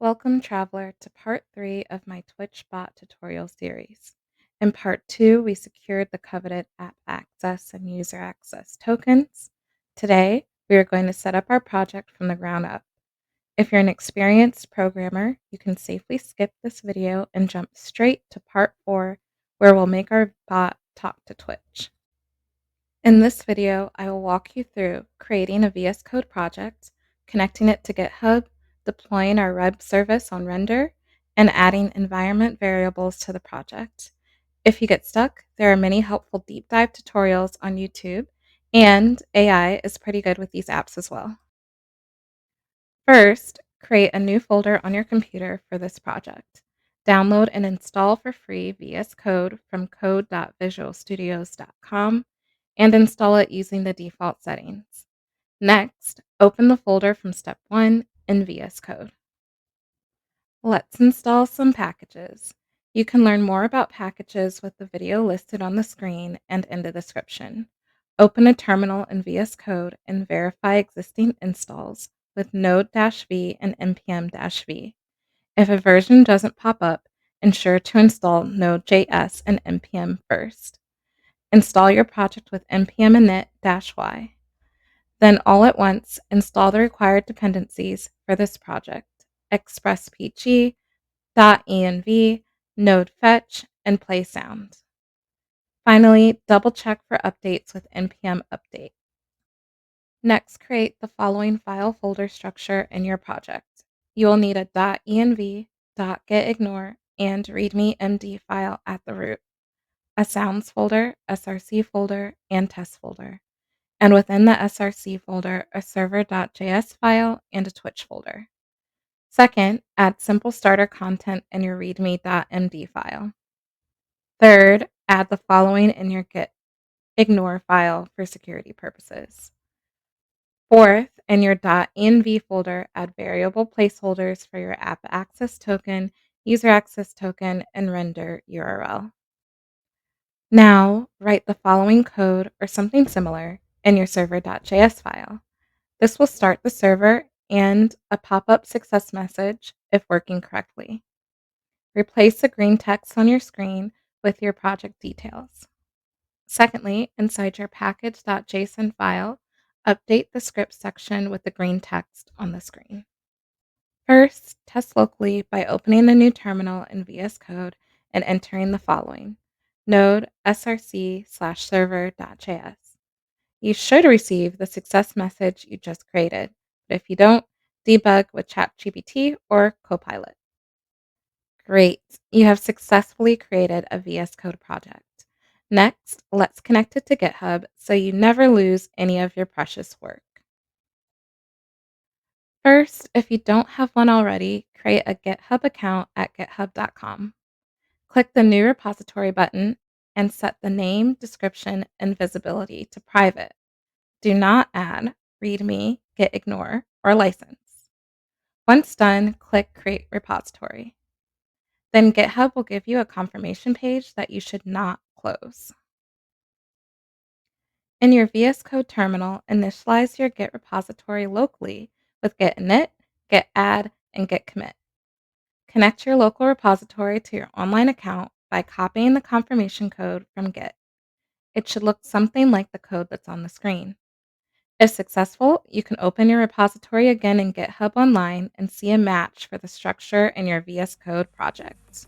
Welcome, traveler, to part 3 of my Twitch bot tutorial series. In part 2, we secured the coveted app access and user access tokens. Today, we are going to set up our project from the ground up. If you're an experienced programmer, you can safely skip this video and jump straight to part 4, where we'll make our bot talk to Twitch. In this video, I will walk you through creating a VS Code project, connecting it to GitHub, deploying our web service on Render, and adding environment variables to the project. If you get stuck, there are many helpful deep dive tutorials on YouTube, and AI is pretty good with these apps as well. First, create a new folder on your computer for this project. Download and install for free VS Code from code.visualstudios.com and install it using the default settings. Next, open the folder from step 1 in VS Code. Let's install some packages. You can learn more about packages with the video listed on the screen and in the description. Open a terminal in VS Code and verify existing installs with Node-V and npm-v. If a version doesn't pop up, ensure to install Node.js and npm first. Install your project with npm init-y. Then all at once, install the required dependencies for this project: expresspg, .env, node fetch, and play sound. Finally, double check for updates with npm update. Next, create the following file folder structure in your project. You will need a .env, .getignore, and readme.md file at the root, a sounds folder, src folder, and test folder, and within the src folder, a server.js file and a Twitch folder. Second, add simple starter content in your readme.md file. Third, add the following in your gitignore file for security purposes. Fourth, in your .env folder, add variable placeholders for your app access token, user access token, and render URL. Now, write the following code or something similar in your server.js file. This will start the server and a pop-up success message if working correctly. Replace the green text on your screen with your project details. Secondly, inside your package.json file, update the script section with the green text on the screen. First, test locally by opening a new terminal in VS Code and entering the following: node src/server.js. You should receive the success message you just created, but if you don't, debug with ChatGPT or Copilot. Great, you have successfully created a VS Code project. Next, let's connect it to GitHub so you never lose any of your precious work. First, if you don't have one already, create a GitHub account at github.com. Click the New Repository button and set the name, description, and visibility to private. Do not add README, gitignore, or license. Once done, click Create Repository. Then GitHub will give you a confirmation page that you should not close. In your VS Code terminal, initialize your Git repository locally with git init, git add, and git commit. Connect your local repository to your online account by copying the confirmation code from Git. It should look something like the code that's on the screen. If successful, you can open your repository again in GitHub Online and see a match for the structure in your VS Code project.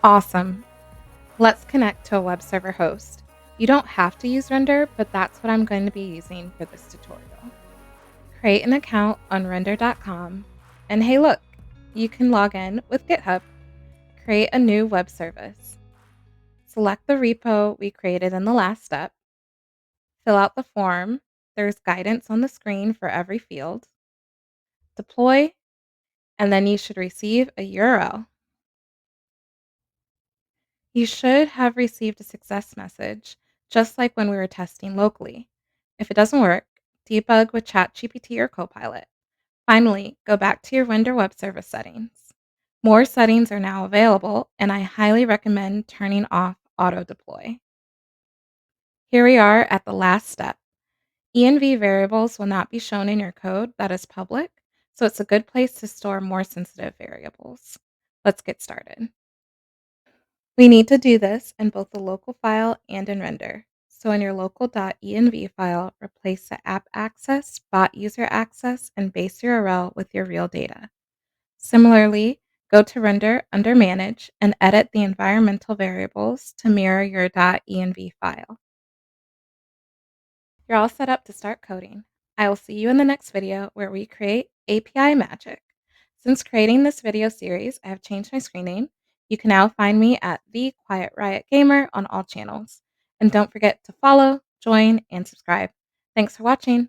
Awesome. Let's connect to a web server host. You don't have to use Render, but that's what I'm going to be using for this tutorial. Create an account on render.com, and hey look, you can log in with GitHub. Create a new web service. Select the repo we created in the last step. Fill out the form. There's guidance on the screen for every field. Deploy, and then you should receive a URL. You should have received a success message, just like when we were testing locally. If it doesn't work, debug with ChatGPT or Copilot. Finally, go back to your Render web service settings. More settings are now available, and I highly recommend turning off auto deploy. Here we are at the last step. env variables will not be shown in your code that is public, so it's a good place to store more sensitive variables. Let's get started. We need to do this in both the local file and in render. So in your local.env file, replace the app access, bot user access, and base URL with your real data. Similarly, go to render under manage and edit the environmental variables to mirror your .env file. You're all set up to start coding. I will see you in the next video where we create API magic. Since creating this video series, I have changed my screen name. You can now find me at TheQuietRiotGamer on all channels. And don't forget to follow, join, and subscribe. Thanks for watching.